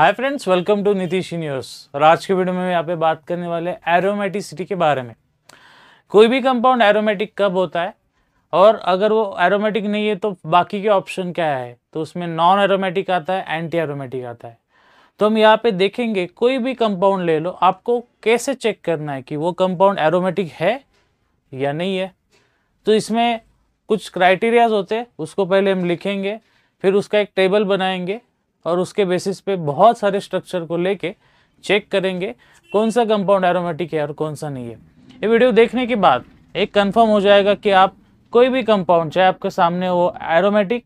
Hi friends, welcome to Nitish news. और आज के वीडियो में यहाँ पे बात करने वाले एरोमेटिसिटी के बारे में। कोई भी कंपाउंड एरोमेटिक कब होता है और अगर वो एरोमेटिक नहीं है तो बाकी के ऑप्शन क्या है। तो उसमें नॉन एरोमेटिक आता है, एंटी एरोमेटिक आता है। तो हम यहाँ पे देखेंगे कोई भी कंपाउंड ले लो, आपको कैसे चेक करना है कि वो कंपाउंड एरोमेटिक है या नहीं है। तो इसमें कुछ क्राइटेरियाज होते हैं, उसको पहले हम लिखेंगे, फिर उसका एक टेबल बनाएंगे और उसके बेसिस पे बहुत सारे स्ट्रक्चर को लेके चेक करेंगे कौन सा कंपाउंड एरोमेटिक है और कौन सा नहीं है। ये वीडियो देखने के बाद एक कंफर्म हो जाएगा कि आप कोई भी कंपाउंड चाहे आपके सामने वो aromatic,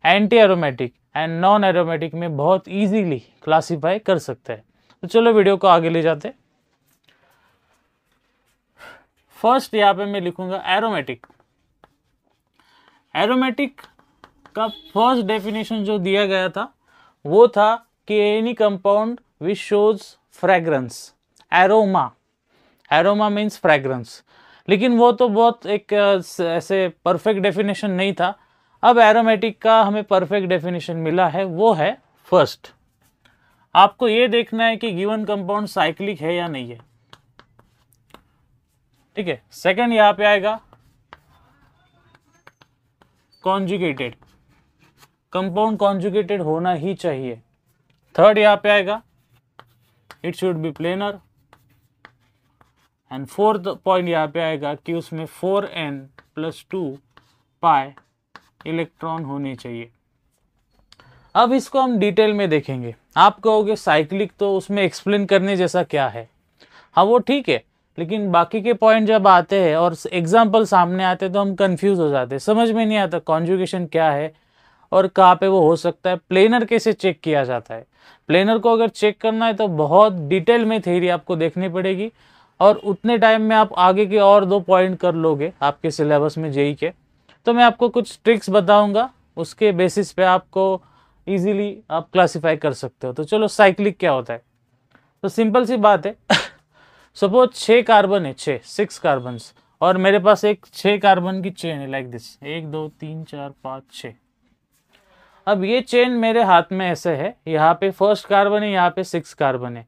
anti aromatic and non aromatic में बहुत इजीली क्लासीफाई कर सकते हैं। तो चलो वीडियो को आगे ले जाते। फर्स्ट यहाँ पे मैं लिखूंगा एरोमेटिक। एरोमेटिक का फर्स्ट डेफिनेशन जो दिया गया था वो था कि any compound which shows fragrance, aroma. Aroma means fragrance, लेकिन वो तो बहुत एक ऐसे परफेक्ट डेफिनेशन नहीं था। अब एरोमेटिक का हमें परफेक्ट डेफिनेशन मिला है, वो है फर्स्ट। आपको ये देखना है कि गिवन कंपाउंड साइक्लिक है या नहीं है, ठीक है। सेकंड यहाँ पे आएगा कॉन्जुगेटेड, कंपाउंड कॉन्जुगेटेड होना ही चाहिए। थर्ड यहाँ पे आएगा it should be planar. And fourth point यहाँ पे आएगा कि उसमें 4n+2 पाई इलेक्ट्रॉन होने चाहिए। अब इसको हम डिटेल में देखेंगे। आप कहोगे साइक्लिक तो उसमें एक्सप्लेन करने जैसा क्या है। हाँ वो ठीक है, लेकिन बाकी के पॉइंट जब आते हैं और एग्जाम्पल सामने आते हैं तो हम कंफ्यूज हो जाते हैं, समझ में नहीं आता कॉन्जुगेशन क्या है और कहाँ पे वो हो सकता है। प्लेनर कैसे चेक किया जाता है, प्लेनर को अगर चेक करना है तो बहुत डिटेल में थ्योरी आपको देखनी पड़ेगी और उतने टाइम में आप आगे के और 2 पॉइंट कर लोगे आपके सिलेबस में जेई के। तो मैं आपको कुछ ट्रिक्स बताऊंगा, उसके बेसिस पे आपको इजीली आप क्लासीफाई कर सकते हो। तो चलो साइक्लिक क्या होता है। तो सिंपल सी बात है सपोज 6 कार्बन है, 6 कार्बन, और मेरे पास एक 6 कार्बन की चेन है लाइक दिस, 1 2 3 4 5 6। अब ये चेन मेरे हाथ में ऐसे है, यहाँ पे फर्स्ट कार्बन है, यहाँ पे 6 कार्बन है।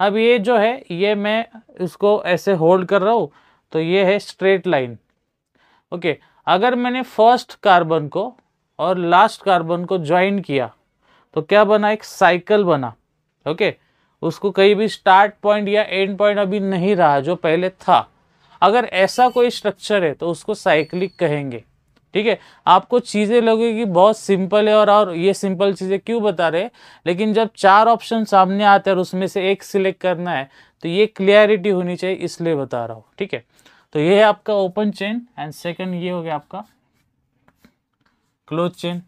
अब ये जो है ये मैं इसको ऐसे होल्ड कर रहा हूँ, तो ये है स्ट्रेट लाइन। ओके, अगर मैंने फर्स्ट कार्बन को और लास्ट कार्बन को ज्वाइन किया तो क्या बना, एक साइकिल बना। ओके, उसको कहीं भी स्टार्ट पॉइंट या एंड पॉइंट अभी नहीं रहा जो पहले था। अगर ऐसा कोई स्ट्रक्चर है तो उसको साइक्लिक कहेंगे, ठीक है। आपको चीज़ें लगेगी बहुत सिंपल है और ये सिंपल चीज़ें क्यों बता रहे हैं, लेकिन जब 4 ऑप्शन सामने आते हैं और उसमें से एक सिलेक्ट करना है तो ये क्लियरिटी होनी चाहिए, इसलिए बता रहा हूँ, ठीक है। तो ये है आपका ओपन चेन एंड सेकंड ये हो गया आपका क्लोज चेन,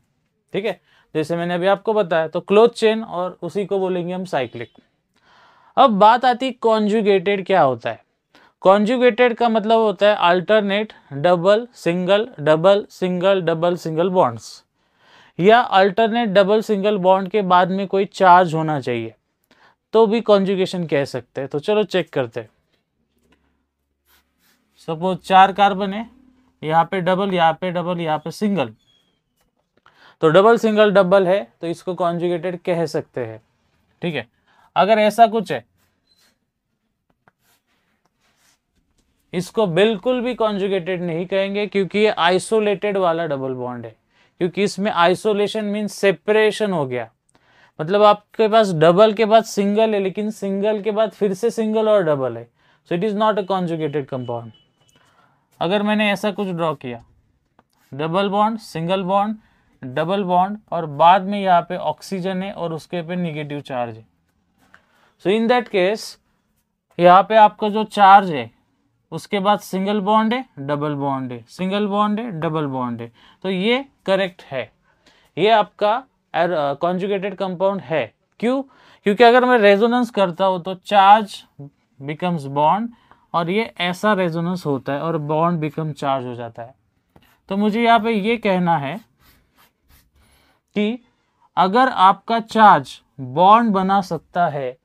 ठीक है। जैसे मैंने अभी आपको बताया तो क्लोज चेन और उसी को बोलेंगे हम साइक्लिक। अब बात आती है कॉन्जुगेटेड क्या होता है। कॉन्जुगेटेड का मतलब होता है alternate double single double single double single bonds, या अल्टरनेट डबल सिंगल बॉन्ड के बाद में कोई चार्ज होना चाहिए तो भी कॉन्जुगेशन कह सकते हैं। तो चलो चेक करते हैं। सपोज 4 कार्बन है, यहाँ पे डबल, यहाँ पे डबल, यहाँ पे सिंगल, तो डबल सिंगल डबल है तो इसको कॉन्जुगेटेड कह सकते हैं, ठीक है। अगर ऐसा कुछ है इसको बिल्कुल भी कॉन्जुगेटेड नहीं कहेंगे, क्योंकि ये आइसोलेटेड वाला डबल बॉन्ड है। क्योंकि इसमें आइसोलेशन मीन सेपरेशन हो गया, मतलब आपके पास डबल के बाद सिंगल है लेकिन सिंगल के बाद फिर से सिंगल और डबल है, so it is not a conjugated compound. अगर मैंने ऐसा कुछ ड्रॉ किया, double bond single bond double bond और बाद में यहाँ पे ऑक्सीजन है और उसके पे निगेटिव चार्ज है, सो इन दैट केस यहाँ पे आपका जो चार्ज है उसके बाद सिंगल बॉन्ड है डबल बॉन्ड है, सिंगल बॉन्ड है डबल बॉन्ड है, तो ये करेक्ट है, ये आपका कॉन्जुगेटेड कंपाउंड है। क्यों? क्योंकि अगर मैं रेजोनेंस करता हूँ तो चार्ज बिकम्स बॉन्ड और ये ऐसा रेजोनेंस होता है और बॉन्ड बिकम चार्ज हो जाता है। तो मुझे यहाँ पे ये कहना है कि अगर आपका चार्ज बॉन्ड बना सकता है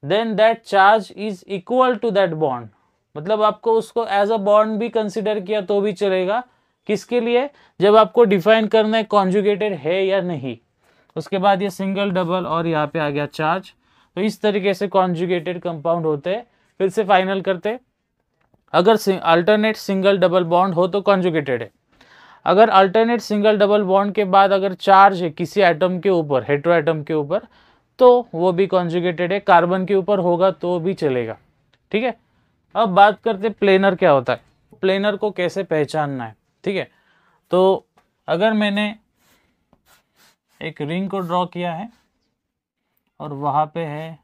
then that charge is equal to that bond, मतलब आपको उसको एज अ बॉन्ड भी कंसिडर किया तो भी चलेगा। किसके लिए? जब आपको डिफाइन करना है कॉन्जुगेटेड है या नहीं। उसके बाद ये सिंगल डबल और यहाँ पे आ गया चार्ज। तो इस तरीके से कॉन्जुगेटेड कंपाउंड होते हैं। फिर से फाइनल करते, अगर अल्टरनेट सिंगल डबल बॉन्ड हो तो कॉन्जुगेटेड है। अगर अल्टरनेट सिंगल डबल बॉन्ड के बाद अगर चार्ज है किसी एटम के ऊपर, हेटेरो एटम के ऊपर, तो वो भी कॉन्जुगेटेड है। कार्बन के ऊपर होगा तो भी चलेगा। ठीक है, अब बात करते प्लेनर क्या होता है, प्लेनर को कैसे पहचानना है। ठीक है, तो अगर मैंने एक रिंग को ड्रॉ किया है और वहां पे है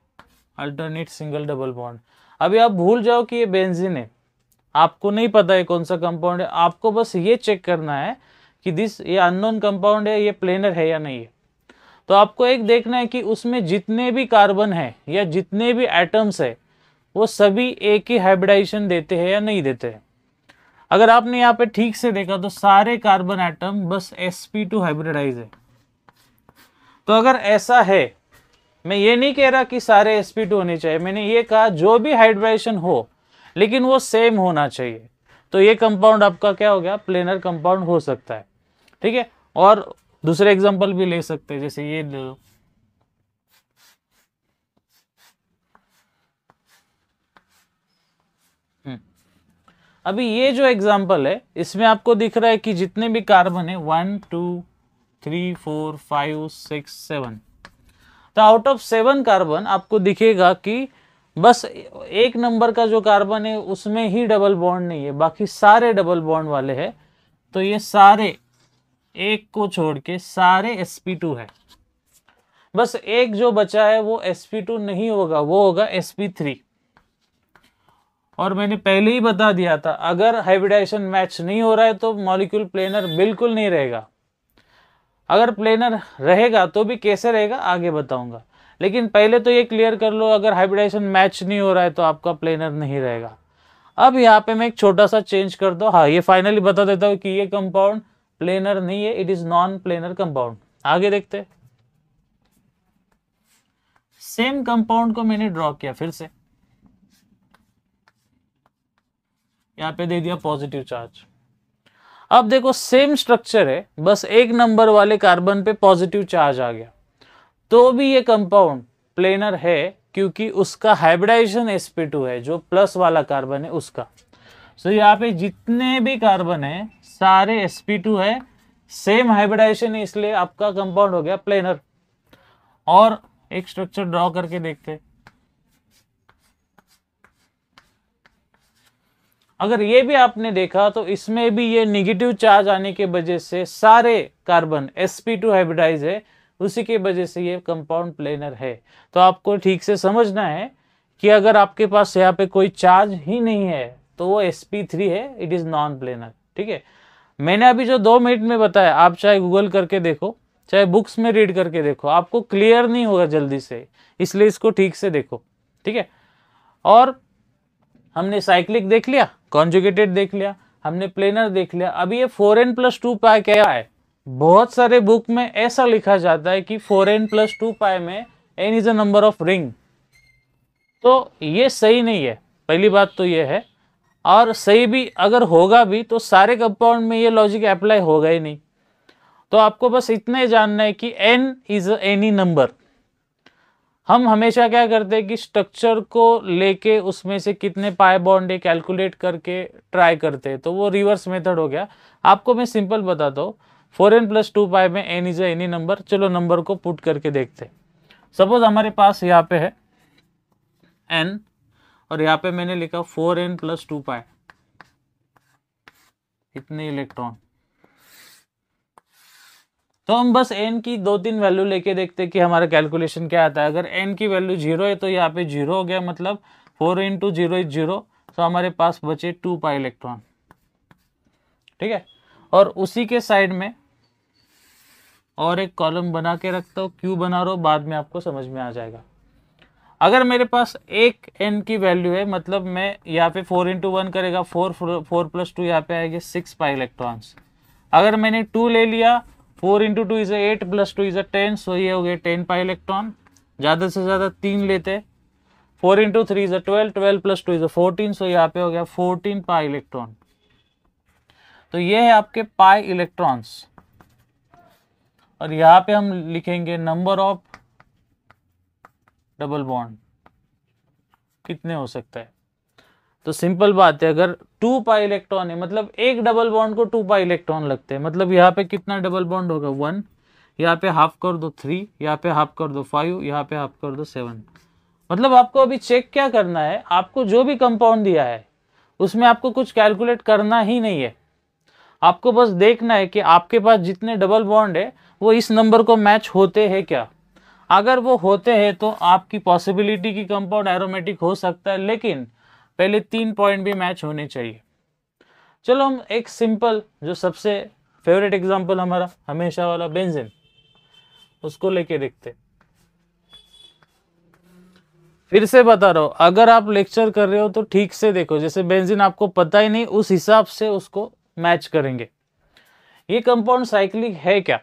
अल्टरनेट सिंगल डबल बॉन्ड। अभी आप भूल जाओ कि ये बेंजीन है, आपको नहीं पता है कौन सा कंपाउंड है, आपको बस ये चेक करना है कि ये अननोन कंपाउंड है, ये प्लेनर है या नहीं है। तो आपको एक देखना है कि उसमें जितने भी कार्बन है या जितने भी एटम्स है वो सभी एक ही हाइब्रिडाइजेशन देते हैं या नहीं देते हैं। अगर आपने यहाँ पे ठीक से देखा तो सारे कार्बन एटम बस sp2 हाइब्रिडाइज है। तो अगर ऐसा है, मैं ये नहीं कह रहा कि सारे sp2 होने चाहिए, मैंने ये कहा जो भी हाइब्रिडाइजेशन हो लेकिन वो सेम होना चाहिए, तो ये कंपाउंड आपका क्या हो गया, प्लेनर कंपाउंड हो सकता है। ठीक है, और दूसरे एग्जांपल भी ले सकते हैं, जैसे ये ले लो, अभी ये जो एग्जांपल है इसमें आपको दिख रहा है कि जितने भी कार्बन है 1 2 3 4 5 6 7, तो आउट ऑफ 7 कार्बन आपको दिखेगा कि बस एक नंबर का जो कार्बन है उसमें ही डबल बॉन्ड नहीं है, बाकी सारे डबल बॉन्ड वाले हैं। तो ये सारे, एक को छोड़ के सारे sp2 है। बस एक जो बचा है वो sp2 नहीं होगा, वो होगा sp3। और मैंने पहले ही बता दिया था, अगर हाइब्रिडाइजेशन मैच नहीं हो रहा है तो मॉलिक्यूल प्लेनर बिल्कुल नहीं रहेगा। अगर प्लेनर रहेगा तो भी कैसे रहेगा आगे बताऊंगा, लेकिन पहले तो ये क्लियर कर लो, अगर हाइब्रिडाइजेशन मैच नहीं हो रहा है तो आपका प्लेनर नहीं रहेगा। अब यहाँ पे मैं एक छोटा सा चेंज कर दो, हाँ ये फाइनली बता देता हूँ कि ये कंपाउंड प्लेनर नहीं है, it is non planar compound. आगे देखते, सेम कंपाउंड को मैंने ड्रॉ किया, फिर से यहाँ पे दे दिया पॉजिटिव चार्ज। अब देखो सेम स्ट्रक्चर है, बस एक नंबर वाले कार्बन पे पॉजिटिव चार्ज आ गया, तो भी ये कंपाउंड प्लेनर है क्योंकि उसका हाइब्रिडाइजेशन sp2 है, जो प्लस वाला कार्बन है उसका। सो यहाँ पे जितने भी कार्बन है सारे sp2 है, सेम हाइब्रिडाइजेशन है, इसलिए आपका कंपाउंड हो गया प्लेनर। और एक स्ट्रक्चर ड्रॉ करके देखते, अगर ये भी आपने देखा तो इसमें भी ये निगेटिव चार्ज आने के वजह से सारे कार्बन sp2 हाइब्रिडाइज है, उसी के वजह से ये कंपाउंड प्लेनर है। तो आपको ठीक से समझना है कि अगर आपके पास यहाँ पे कोई चार्ज ही नहीं है तो वो sp3 है, इट इज नॉन प्लेनर। ठीक है, मैंने अभी जो 2 मिनट में बताया, आप चाहे गूगल करके देखो चाहे बुक्स में रीड करके देखो, आपको क्लियर नहीं होगा जल्दी से, इसलिए इसको ठीक से देखो। ठीक है, और हमने साइक्लिक देख लिया, कॉन्जुगेटेड देख लिया, हमने प्लेनर देख लिया। अभी ये 4n + 2 पाई क्या है, बहुत सारे बुक में ऐसा लिखा जाता है कि 4n + 2 पाई में n is a number of ring, तो ये सही नहीं है, पहली बात तो ये है। और सही भी अगर होगा भी तो सारे कंपाउंड में ये लॉजिक अप्लाई होगा ही नहीं। तो आपको बस इतना ही जानना है कि n इज एनी नंबर। हम हमेशा क्या करते हैं कि स्ट्रक्चर को लेके उसमें से कितने पाई बॉन्ड है कैलकुलेट करके ट्राई करते हैं, तो वो रिवर्स मेथड हो गया। आपको मैं सिंपल बताता हूँ, 4n + 2 पाई में n इज एनी नंबर। चलो नंबर को पुट करके देखते हैं। सपोज हमारे पास यहाँ पे है n और यहाँ पे मैंने लिखा 4n + 2 पाई, इतने इलेक्ट्रॉन। तो हम बस n की 2-3 वैल्यू लेके देखते कि हमारा कैलकुलेशन क्या आता है। अगर n की वैल्यू 0 है तो यहाँ पे 0 हो गया, मतलब 4 × 0 = 0, तो हमारे पास बचे 2 पाई इलेक्ट्रॉन। ठीक है, और उसी के साइड में और एक कॉलम बना के रखता हूँ, क्यों बना रहा हूँ बाद में आपको समझ में आ जाएगा। अगर मेरे पास एक n की वैल्यू है, मतलब मैं यहाँ पे 4 × 1 करेगा 4 + 2 यहाँ पे आएंगे 6 पाई इलेक्ट्रॉन्स। अगर मैंने 2 ले लिया, 4 × 2 = 8 + 2 = 10, सो ये हो गए 10 पाई इलेक्ट्रॉन। ज़्यादा से ज़्यादा 3 लेते, 4 × 3 = 12, 12 + 2 = 14, सो यहाँ पे हो गया 14 पाई इलेक्ट्रॉन। तो ये है आपके पाई इलेक्ट्रॉन्स। और यहाँ पे हम लिखेंगे नंबर ऑफ डबल बॉन्ड कितने हो सकता है। तो सिंपल बात है, अगर 2 पाई इलेक्ट्रॉन है मतलब एक डबल बॉन्ड को 2 पाई इलेक्ट्रॉन लगते हैं, मतलब यहाँ पे कितना डबल बॉन्ड होगा 1, यहाँ पे हाफ कर दो 3, यहाँ पे हाफ कर दो 5, यहाँ पे हाफ कर दो 7। मतलब आपको अभी चेक क्या करना है, आपको जो भी कंपाउंड दिया है उसमें आपको कुछ कैलकुलेट करना ही नहीं है। आपको बस देखना है कि आपके पास जितने डबल बॉन्ड है वो इस नंबर को मैच होते हैं क्या। अगर वो होते हैं तो आपकी पॉसिबिलिटी की कंपाउंड एरोमेटिक हो सकता है, लेकिन पहले 3 पॉइंट भी मैच होने चाहिए। चलो हम एक सिंपल जो सबसे फेवरेट एग्जांपल हमारा हमेशा वाला बेंजीन, उसको लेके देखते। फिर से बता रहा हूं, अगर आप लेक्चर कर रहे हो तो ठीक से देखो, जैसे बेंजीन आपको पता ही नहीं उस हिसाब से उसको मैच करेंगे। ये कंपाउंड साइक्लिक है क्या,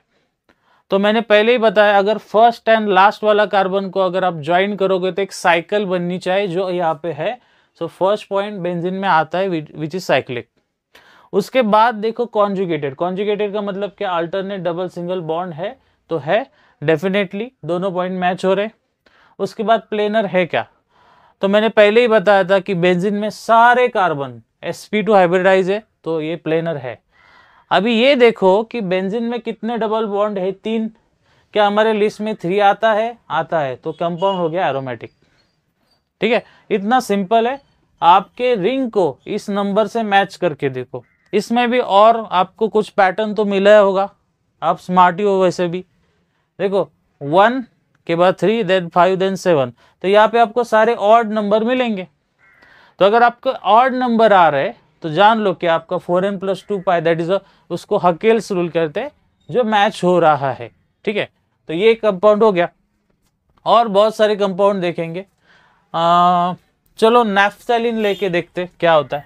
तो मैंने पहले ही बताया, अगर फर्स्ट एंड लास्ट वाला कार्बन को अगर आप ज्वाइन करोगे तो एक साइकिल बननी चाहिए जो यहाँ पे है। सो फर्स्ट पॉइंट बेंजीन में आता है विच इज साइक्लिक। उसके बाद देखो कॉन्जुगेटेड, कॉन्जुगेटेड का मतलब क्या, अल्टरनेट डबल सिंगल बॉन्ड है तो है, डेफिनेटली दोनों पॉइंट मैच हो रहे। उसके बाद प्लेनर है क्या, तो मैंने पहले ही बताया था कि बेंजीन में सारे कार्बन sp2 हाइब्रिडाइज है तो ये प्लेनर है। अभी ये देखो कि बेंजीन में कितने डबल बॉन्ड है, 3। क्या हमारे लिस्ट में 3 आता है, आता है, तो कंपाउंड हो गया एरोमेटिक। ठीक है, इतना सिंपल है। आपके रिंग को इस नंबर से मैच करके देखो, इसमें भी और आपको कुछ पैटर्न तो मिला होगा, आप स्मार्ट ही हो वैसे भी। देखो 1 के बाद 3 देन 5 देन 7, तो यहाँ पे आपको सारे ऑड नंबर मिलेंगे। तो अगर आपको ऑड नंबर आ रहे तो जान लो कि आपका 4n + 2 पाई दैट इज उसको हकेल्स रूल कहते हैं, जो मैच हो रहा है। ठीक है, तो ये कंपाउंड हो गया। और बहुत सारे कंपाउंड देखेंगे। चलो नैफ्थैलिन लेके देखते क्या होता है।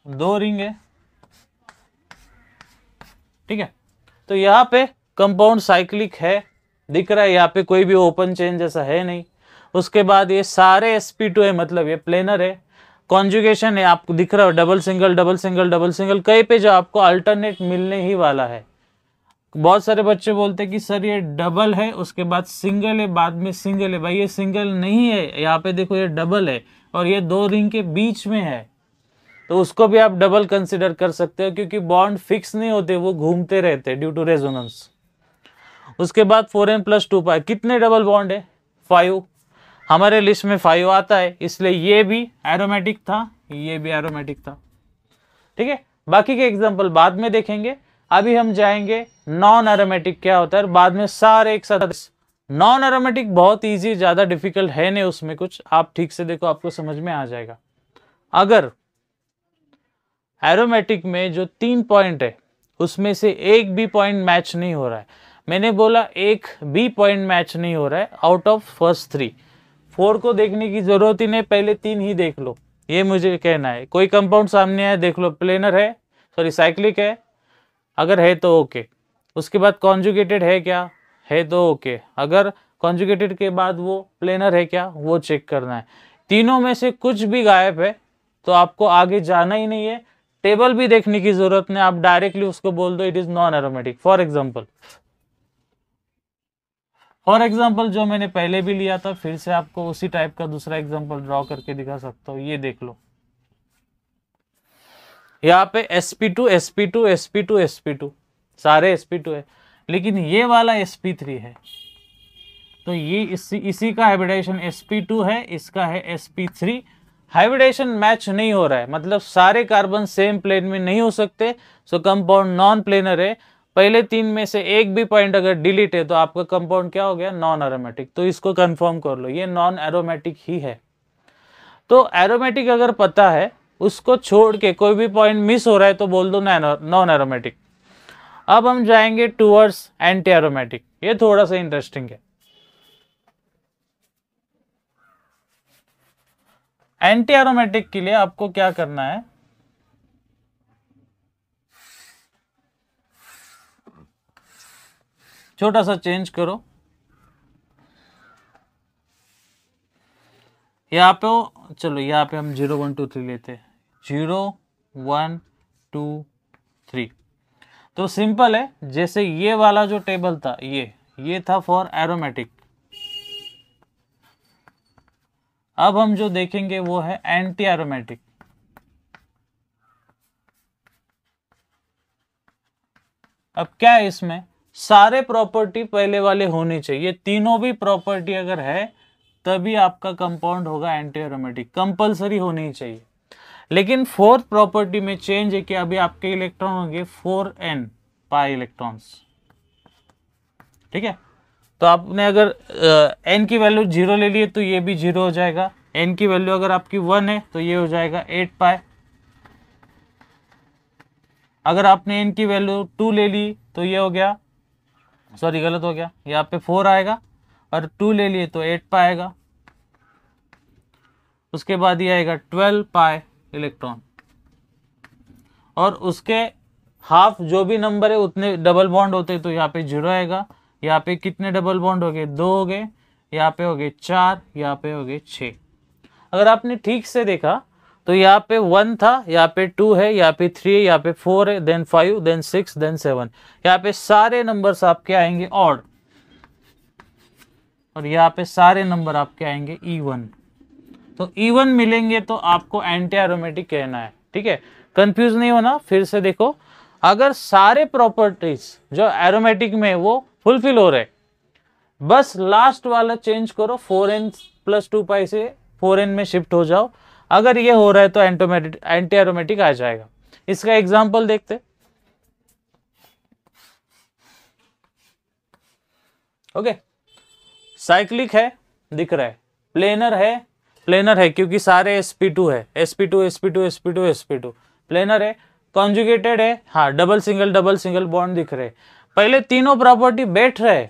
2 रिंग है, ठीक है, तो यहाँ पे कंपाउंड साइक्लिक है, दिख रहा है यहाँ पे कोई भी ओपन चेन जैसा है नहीं। उसके बाद ये सारे sp2 है मतलब ये प्लेनर है। कॉन्जुगेशन है, आपको दिख रहा है double single double single double single, कहीं पे जो आपको अल्टरनेट मिलने ही वाला है। बहुत सारे बच्चे बोलते हैं कि सर ये डबल है उसके बाद सिंगल है बाद में सिंगल है, भाई ये सिंगल नहीं है, यहाँ पे देखो ये डबल है और ये 2 रिंग के बीच में है, तो उसको भी आप डबल कंसिडर कर सकते हो, क्योंकि बॉन्ड फिक्स नहीं होते, वो घूमते रहते ड्यू टू रेजोनेंस। उसके बाद 4n + 2 पाई, कितने डबल बॉन्ड है, 5। हमारे लिस्ट में 5 आता है, इसलिए ये भी एरोमेटिक था, ये भी एरोमेटिक था। ठीक है, बाकी के एग्जांपल बाद में देखेंगे। अभी हम जाएंगे नॉन एरोमेटिक क्या होता है, बाद में सारे एक साथ। नॉन एरोमेटिक बहुत इजी, ज्यादा डिफिकल्ट है नहीं उसमें कुछ, आप ठीक से देखो आपको समझ में आ जाएगा। अगर एरोमेटिक में जो 3 पॉइंट है उसमें से एक भी पॉइंट मैच नहीं हो रहा है, मैंने बोला एक भी पॉइंट मैच नहीं हो रहा है आउट ऑफ फर्स्ट 3, 4 को देखने की जरूरत ही नहीं, पहले 3 ही देख लो, ये मुझे कहना है। कोई कंपाउंड सामने है देख लो, प्लेनर है, सॉरी साइक्लिक है, अगर है तो ओके। उसके बाद कॉन्जुगेटेड है क्या, है तो ओके, अगर कॉन्जुगेटेड के बाद वो प्लेनर है क्या, वो चेक करना है। तीनों में से कुछ भी गायब है तो आपको आगे जाना ही नहीं है, टेबल भी देखने की जरूरत नहीं, आप डायरेक्टली उसको बोल दो it is non aromatic. For example जो मैंने पहले भी लिया था, फिर से आपको उसी टाइप का दूसरा एग्जाम्पल ड्रॉ करके दिखा सकता हूँ, ये देख लो। यहाँ पे sp2 sp2 sp2 sp2 सारे sp2 है, लेकिन ये वाला sp3 है, तो ये इसी का हाइब्रिडाइजेशन sp2 है, इसका है sp3। हाइब्रिडेशन मैच नहीं हो रहा है, मतलब सारे कार्बन सेम प्लेन में नहीं हो सकते, सो कंपाउंड नॉन प्लेनर है। पहले 3 में से एक भी पॉइंट अगर डिलीट है तो आपका कंपाउंड क्या हो गया, नॉन एरोमेटिक। तो इसको कंफर्म कर लो, ये नॉन एरोमेटिक ही है। तो एरोमेटिक अगर पता है, उसको छोड़ के कोई भी पॉइंट मिस हो रहा है तो बोल दो नॉन एरोमेटिक। अब हम जाएंगे टूवर्ड्स एंटी एरोमेटिक, ये थोड़ा सा इंटरेस्टिंग है। एंटी एरोमेटिक के लिए आपको क्या करना है, छोटा सा चेंज करो, यहाँ पे चलो यहाँ पे हम 0 1 2 3 लेते हैं, 0 1 2 3। तो सिंपल है, जैसे ये वाला जो टेबल था ये था फॉर एरोमेटिक। अब हम जो देखेंगे वो है एंटी एरोमेटिक। अब क्या है, इसमें सारे प्रॉपर्टी पहले वाले होने चाहिए, तीनों भी प्रॉपर्टी अगर है तभी आपका कंपाउंड होगा एंटी एरोमेटिक, कंपलसरी होनी ही चाहिए। लेकिन फोर्थ प्रॉपर्टी में चेंज है कि अभी आपके इलेक्ट्रॉन होंगे 4n पाई इलेक्ट्रॉन्स। ठीक है, तो आपने अगर n की वैल्यू 0 ले लिए तो ये भी 0 हो जाएगा, n की वैल्यू अगर आपकी 1 है तो ये हो जाएगा 8 पाई। अगर आपने n की वैल्यू 2 ले ली तो ये हो गया, सॉरी गलत हो गया, यहाँ पे 4 आएगा, और 2 ले लिए तो 8 पाई आएगा। उसके बाद ये आएगा 12 पाई इलेक्ट्रॉन, और उसके हाफ जो भी नंबर है उतने डबल बॉन्ड होते हैं, तो यहाँ पे 0 आएगा। यहाँ पे कितने डबल बॉन्ड हो गए, 2 हो गए, यहाँ पे हो गए 4, यहाँ पे हो गए 6। अगर आपने ठीक से देखा तो यहाँ पे 1 था, यहाँ पे 2 है, यहाँ पे 3 है, यहाँ पे 4 है, देन 5, देन 6, देन 7। यहाँ पे सारे नंबर्स आपके आएंगे ऑड, और यहाँ पे सारे नंबर आपके आएंगे इवन। तो इवन मिलेंगे तो आपको एंटी एरोमेटिक कहना है। ठीक है, कंफ्यूज नहीं होना, फिर से देखो, अगर सारे प्रॉपर्टीज जो एरोमेटिक में वो फुलफिल हो रहे, बस लास्ट वाला चेंज करो, 4n + 2 पाई से 4n में शिफ्ट हो जाओ, अगर ये हो रहा है तो एंटी एरोमेटिक आ जाएगा। इसका एग्जांपल देखते। ओके, साइक्लिक है, दिख रहा है, प्लेनर है क्योंकि सारे sp2 है, sp2 sp2 sp2 sp2, planar है, कॉन्जुगेटेड है, हाँ डबल सिंगल बॉन्ड दिख रहे। पहले तीनों प्रॉपर्टी बैठ रहे,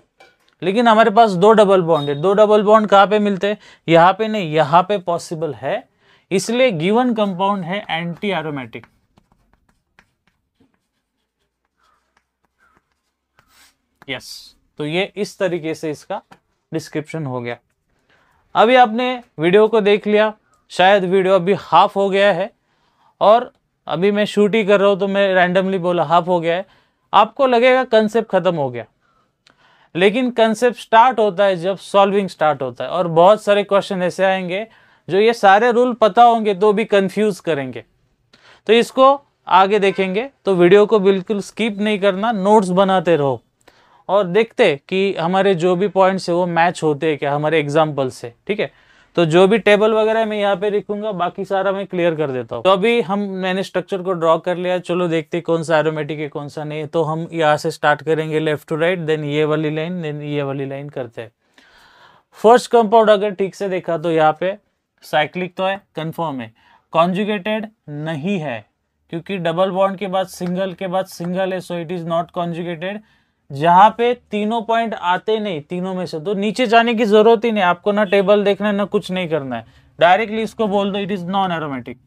लेकिन हमारे पास 2 डबल बॉन्ड है। 2 डबल बॉन्ड कहाँ पे मिलते हैं, यहाँ पे नहीं, यहाँ पे पॉसिबल है, इसलिए गिवन कंपाउंड है एंटी एरोमेटिक। यस, तो ये इस तरीके से इसका डिस्क्रिप्शन हो गया। अभी आपने वीडियो को देख लिया, शायद वीडियो अभी हाफ हो गया है, और अभी मैं शूट ही कर रहा हूं तो मैं रैंडमली बोला हाफ हो गया है, आपको लगेगा कंसेप्ट खत्म हो गया, लेकिन कंसेप्ट स्टार्ट होता है जब सॉल्विंग स्टार्ट होता है, और बहुत सारे क्वेश्चन ऐसे आएंगे जो ये सारे रूल पता होंगे तो भी कंफ्यूज करेंगे। तो इसको आगे देखेंगे, तो वीडियो को बिल्कुल स्किप नहीं करना, नोट्स बनाते रहो और देखते कि हमारे जो भी पॉइंट्स है वो मैच होते हैं क्या हमारे एग्जाम्पल से। ठीक है, तो जो भी टेबल वगैरह मैं यहाँ पे लिखूंगा, बाकी सारा मैं क्लियर कर देता हूँ। तो अभी मैंने स्ट्रक्चर को ड्रॉ कर लिया, चलो देखते कौन सा एरोमेटिक है कौन सा नहीं। तो हम यहाँ से स्टार्ट करेंगे लेफ्ट टू राइट, देन ये वाली लाइन, देन ये वाली लाइन करते हैं। फर्स्ट कंपाउंड अगर ठीक से देखा तो यहाँ पे साइक्लिक तो है, कंफर्म है, कॉन्जुगेटेड नहीं है क्योंकि डबल बॉन्ड के बाद सिंगल है, so it is not conjugated. जहां पे तीनों पॉइंट आते नहीं, तीनों में से, तो नीचे जाने की जरूरत ही नहीं, आपको ना टेबल देखना है ना कुछ नहीं करना है, डायरेक्टली इसको बोल दो इट इज नॉन एरोमेटिक।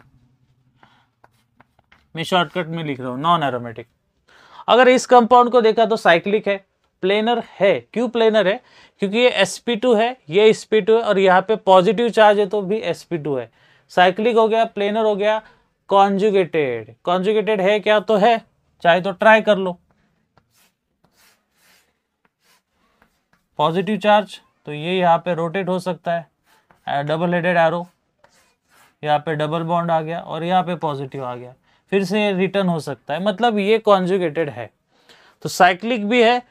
मैं शॉर्टकट में लिख रहा हूं नॉन एरोमेटिक। अगर इस कंपाउंड को देखा तो साइक्लिक है, प्लेनर है। क्यों प्लेनर है, क्योंकि ये sp2 है, ये sp2 है, और यहाँ पे पॉजिटिव चार्ज है तो भी sp2 है। साइक्लिक हो गया, प्लेनर हो गया, कॉन्जुगेटेड है क्या, तो है, चाहे तो ट्राई कर लो। पॉजिटिव चार्ज तो ये यहाँ पे रोटेट हो सकता है, डबल हेडेड एरो, यहाँ पे डबल बॉन्ड आ गया और यहाँ पे पॉजिटिव आ गया, फिर से रिटर्न हो सकता है, मतलब ये कॉन्जुगेटेड है। तो साइक्लिक भी है,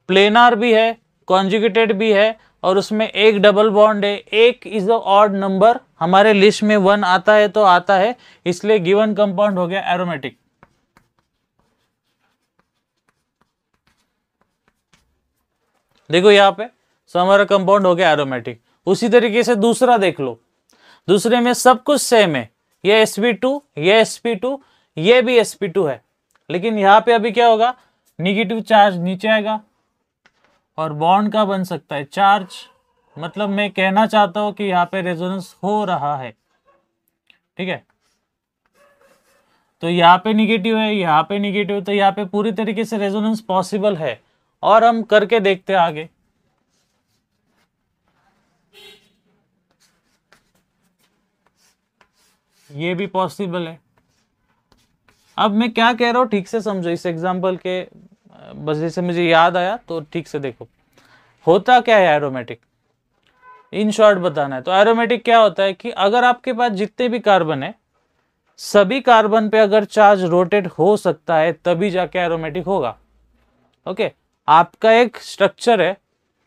प्लेनार भी है, कॉन्जुगेटेड भी है, और उसमें एक डबल बॉन्ड है, एक इज द ऑड नंबर, हमारे लिस्ट में 1 आता है तो आता है, इसलिए गिवन कंपाउंड हो गया एरोमेटिक। देखो यहाँ पे सो हमारा कंपाउंड हो गया एरोमेटिक। उसी तरीके से दूसरा देख लो, दूसरे में सब कुछ सेम है, ये sp2, ये sp2, ये भी sp2 है, लेकिन यहाँ पे अभी क्या होगा, निगेटिव चार्ज नीचे आएगा और बॉन्ड का बन सकता है चार्ज, मतलब मैं कहना चाहता हूं कि यहाँ पे रेजोनेंस हो रहा है। ठीक है, तो यहाँ पे निगेटिव है, यहाँ पे निगेटिव है, तो यहाँ पे पूरी तरीके से रेजोनेंस पॉसिबल है, और हम करके देखते हैं आगे। ये भी पॉसिबल है। अब मैं क्या कह रहा हूँ ठीक से समझो इस एग्जाम्पल के, बस जैसे मुझे याद आया तो ठीक से देखो। होता क्या है एरोमेटिक, इन शॉर्ट बताना है तो एरोमेटिक क्या होता है कि अगर आपके पास जितने भी कार्बन है, सभी कार्बन पे अगर चार्ज रोटेट हो सकता है तभी जाके एरोमेटिक होगा। ओके, आपका एक स्ट्रक्चर है,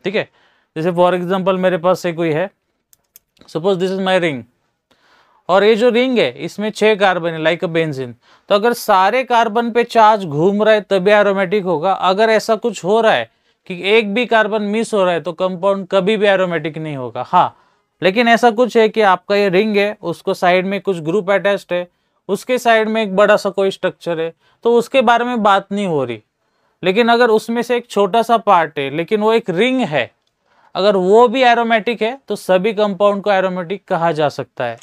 ठीक है, जैसे फॉर एग्जांपल मेरे पास से कोई है, suppose this is my ring, और ये जो रिंग है इसमें 6 कार्बन है लाइक अ बेंजीन, तो अगर सारे कार्बन पे चार्ज घूम रहा है तभी एरोमेटिक होगा। अगर ऐसा कुछ हो रहा है कि एक भी कार्बन मिस हो रहा है तो कंपाउंड कभी भी एरोमेटिक नहीं होगा। हाँ, लेकिन ऐसा कुछ है कि आपका ये रिंग है, उसको साइड में कुछ ग्रुप अटैच्ड है, उसके साइड में एक बड़ा सा कोई स्ट्रक्चर है, तो उसके बारे में बात नहीं हो रही। लेकिन अगर उसमें से एक छोटा सा पार्ट है लेकिन वो एक रिंग है, अगर वो भी एरोमेटिक है तो सभी कंपाउंड को एरोमेटिक कहा जा सकता है।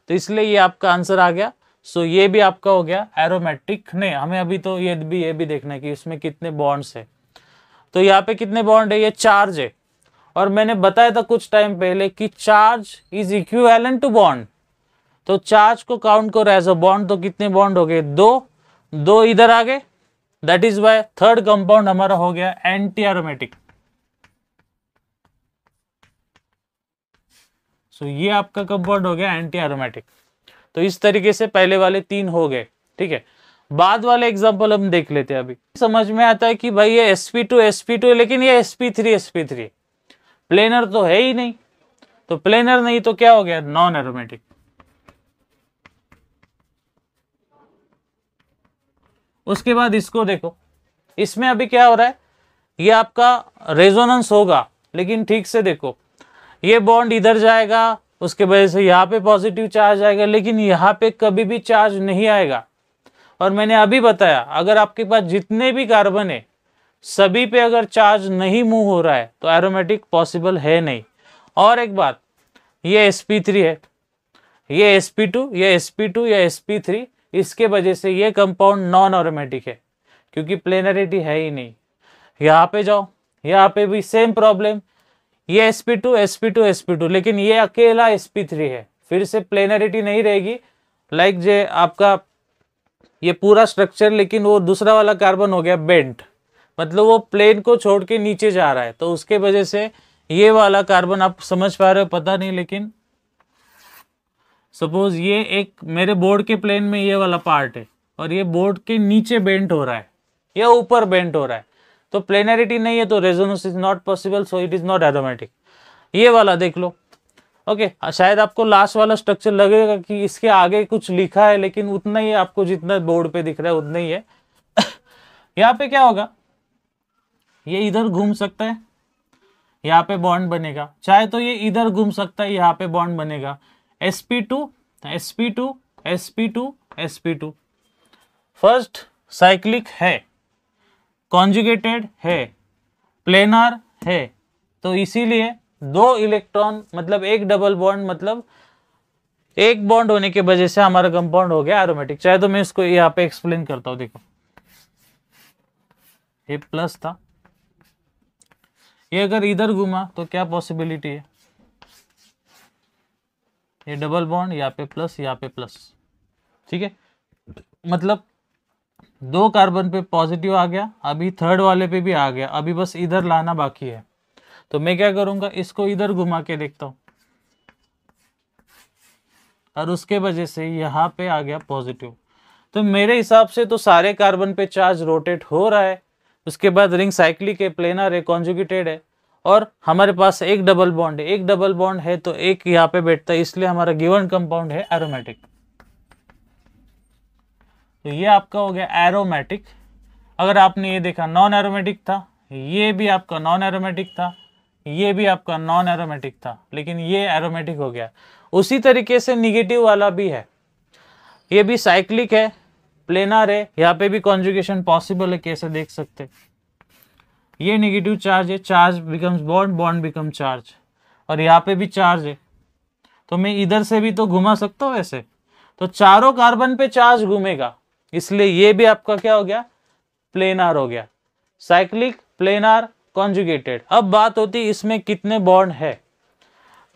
तो इसलिए ये आपका आंसर आ गया। सो ये भी आपका हो गया एरोमेटिक। नहीं, हमें अभी तो ये भी देखना है कि इसमें कितने बॉन्ड्स है। तो यहाँ पे कितने बॉन्ड है, ये चार्ज है, और मैंने बताया था कुछ टाइम पहले कि charge is equivalent to bond. तो चार्ज को काउंट करो एज अ बॉन्ड, तो कितने बॉन्ड हो गए, 2 इधर आ गए। That is why third compound हमारा हो गया एंटी एरोमेटिक। सो ये आपका कंपाउंड हो गया एंटी एरोमेटिक। तो इस तरीके से पहले वाले 3 हो गए, ठीक है। बाद वाले एग्जांपल हम देख लेते हैं। अभी समझ में आता है कि भाई ये sp2 है, लेकिन ये sp3 प्लेनर तो है ही नहीं। तो प्लेनर नहीं तो क्या हो गया, नॉन एरोमेटिक। उसके बाद इसको देखो, इसमें अभी क्या हो रहा है, ये आपका रेजोनेंस होगा, लेकिन ठीक से देखो, ये बॉन्ड इधर जाएगा, उसके वजह से यहाँ पे पॉजिटिव चार्ज आएगा, लेकिन यहाँ पे कभी भी चार्ज नहीं आएगा। और मैंने अभी बताया अगर आपके पास जितने भी कार्बन है सभी पे अगर चार्ज नहीं मूव हो रहा है तो एरोमेटिक पॉसिबल है नहीं। और एक बात, ये sp3 है, ये sp2, ये sp2, ये sp3, इसके वजह से ये कंपाउंड नॉन एरोमेटिक है क्योंकि प्लेनरिटी है ही नहीं। यहाँ पे जाओ, यहाँ पे भी सेम प्रॉब्लम, ये sp2, लेकिन ये अकेला sp3 है, फिर से प्लेनरिटी नहीं रहेगी। लाइक जे आपका ये पूरा स्ट्रक्चर, लेकिन वो दूसरा वाला कार्बन हो गया बेंट, मतलब वो प्लेन को छोड़ के नीचे जा रहा है, तो उसके वजह से ये वाला कार्बन, आप समझ पा रहे हो पता नहीं, लेकिन सपोज ये एक मेरे बोर्ड के प्लेन में ये वाला पार्ट है और ये बोर्ड के नीचे बेंट हो रहा है या ऊपर बेंट हो रहा है, तो प्लेनरिटी नहीं है, तो resonance is not possible, so it is not aromatic. ये वाला देख लो, ओके शायद आपको लास्ट वाला स्ट्रक्चर लगेगा कि इसके आगे कुछ लिखा है, लेकिन उतना ही आपको जितना बोर्ड पे दिख रहा है उतना ही है। यहाँ पे क्या होगा, ये इधर घूम सकता है, यहाँ पे बॉन्ड बनेगा, चाहे तो ये इधर घूम सकता है, यहाँ पे बॉन्ड बनेगा, sp2 sp2 sp2 sp2। First cyclic है, कॉन्जुगेटेड है, प्लेनर है, तो इसीलिए 2 इलेक्ट्रॉन मतलब एक डबल बॉन्ड, मतलब एक बॉन्ड होने की वजह से हमारा कंपाउंड हो गया एरोमेटिक। चाहे तो मैं इसको यहाँ पे एक्सप्लेन करता हूं, देखो ये प्लस था, ये अगर इधर घुमा तो क्या पॉसिबिलिटी है, ये डबल बॉन्ड, यहाँ पे प्लस, यहाँ पे प्लस, ठीक है, मतलब 2 कार्बन पे पॉजिटिव आ गया, अभी थर्ड वाले पे भी आ गया, अभी बस इधर लाना बाकी है। तो मैं क्या करूंगा, इसको इधर घुमा के देखता हूं, और उसके वजह से यहाँ पे आ गया पॉजिटिव। तो मेरे हिसाब से तो सारे कार्बन पे चार्ज रोटेट हो रहा है। उसके बाद रिंग साइक्लिक है, प्लेनर है, कॉन्जुगेटेड है, और हमारे पास एक डबल बॉन्ड है, एक डबल बॉन्ड है तो एक यहाँ पे बैठता है, इसलिए हमारा गिवन कंपाउंड है एरोमेटिक। तो ये आपका हो गया एरोमेटिक। अगर आपने ये देखा नॉन एरोमेटिक था, ये भी आपका नॉन एरोमेटिक था, ये भी आपका नॉन एरोमेटिक था, लेकिन ये एरोमेटिक हो गया। उसी तरीके से निगेटिव वाला भी है, ये भी साइक्लिक है, प्लेनर है, यहाँ पे भी कॉन्जुगेशन पॉसिबल है, कैसे देख सकते, ये नेगेटिव चार्ज है, charge becomes bond, bond become charge, और यहाँ पे भी चार्ज है, तो मैं इधर से भी तो घुमा सकता हूँ ऐसे, तो चारों कार्बन पे चार्ज घूमेगा, इसलिए ये भी आपका क्या हो गया, प्लेनर हो गया, साइक्लिक, प्लेनर, कॉन्जुगेटेड। अब बात होती है इसमें कितने बॉन्ड है,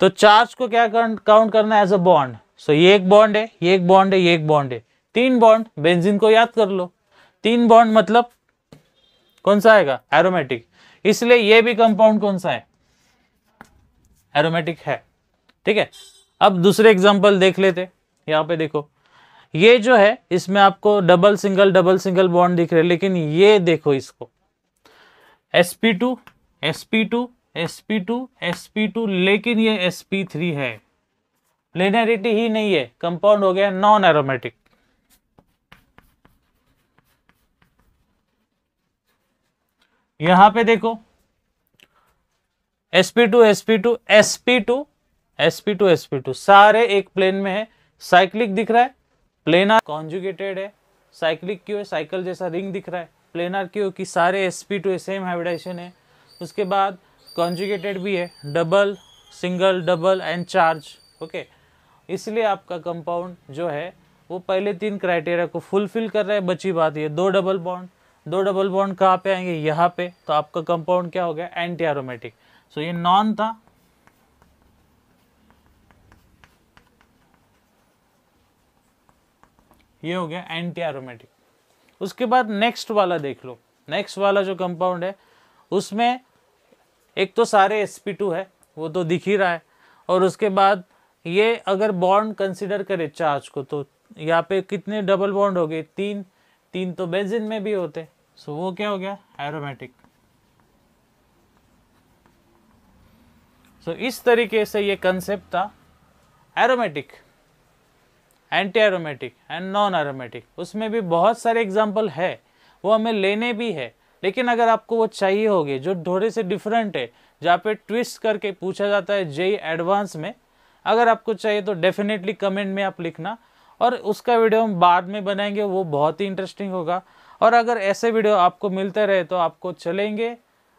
तो चार्ज को क्या काउंट करना है एज अ बॉन्ड। सो ये एक बॉन्ड है, ये एक बॉन्ड है, ये एक बॉन्ड है, 3 बॉन्ड, बेंजीन को याद कर लो, 3 बॉन्ड मतलब कौन सा आएगा, एरोमेटिक, इसलिए ये भी कंपाउंड कौन सा है, एरोमेटिक है। ठीक है, अब दूसरे एग्जांपल देख लेते। यहाँ पे देखो, ये जो है इसमें आपको डबल सिंगल बॉन्ड दिख रहे हैं, लेकिन ये देखो इसको sp2 sp2 sp2 sp2, लेकिन ये sp3 है, प्लेनरिटी ही नहीं है, कंपाउंड हो गया नॉन एरोमेटिक। यहां पे देखो sp2 sp2 sp2 sp2 sp2 सारे एक प्लेन में है, साइक्लिक दिख रहा है, प्लेनर कॉन्जुगेटेड है, साइक्लिक क्यों है, साइकिल जैसा रिंग दिख रहा है, प्लेनर क्यों कि सारे sp2 सेम हाइब्रिडाइजेशन है, उसके बाद कॉन्जुगेटेड भी है, double single double and charge. Okay, इसलिए आपका कंपाउंड जो है वो पहले 3 क्राइटेरिया को फुलफिल कर रहा है। बची बात ये 2 डबल बॉन्ड कहाँ पे आएंगे, यहाँ पे, तो आपका कंपाउंड क्या हो गया, एंटी एरोमेटिक। सो ये नॉन था, ये हो गया एंटी एरोमेटिक। उसके बाद नेक्स्ट वाला देख लो, नेक्स्ट वाला जो कंपाउंड है उसमें एक तो सारे sp2 है, वो तो दिख ही रहा है, और उसके बाद ये अगर बॉन्ड कंसिडर करे चार्ज को, तो यहाँ पे कितने डबल बॉन्ड हो गए, 3 तो बेंजीन में भी होते, सो वो क्या हो गया, एरोमेटिक। सो इस तरीके से ये कंसेप्ट था aromatic, anti aromatic and non aromatic. उसमें भी बहुत सारे एग्जाम्पल है, वो हमें लेने भी है, लेकिन अगर आपको वो चाहिए होगे जो थोड़े से डिफरेंट है, जहाँ पे ट्विस्ट करके पूछा जाता है जेईई एडवांस में, अगर आपको चाहिए तो डेफिनेटली कमेंट में आप लिखना, और उसका वीडियो हम बाद में बनाएंगे, वो बहुत ही इंटरेस्टिंग होगा। और अगर ऐसे वीडियो आपको मिलते रहे तो आपको चलेंगे,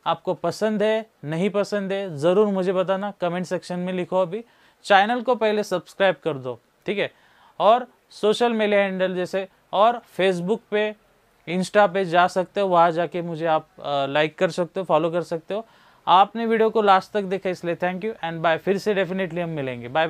आपको पसंद है नहीं पसंद है ज़रूर मुझे बताना, कमेंट सेक्शन में लिखो। अभी चैनल को पहले सब्सक्राइब कर दो, ठीक है, और सोशल मीडिया हैंडल जैसे, और फेसबुक पे इंस्टा पे जा सकते हो, वहाँ जाके मुझे आप लाइक कर सकते हो, फॉलो कर सकते हो। आपने वीडियो को लास्ट तक देखा इसलिए थैंक यू एंड बाय। फिर से डेफिनेटली हम मिलेंगे, बाय बाय।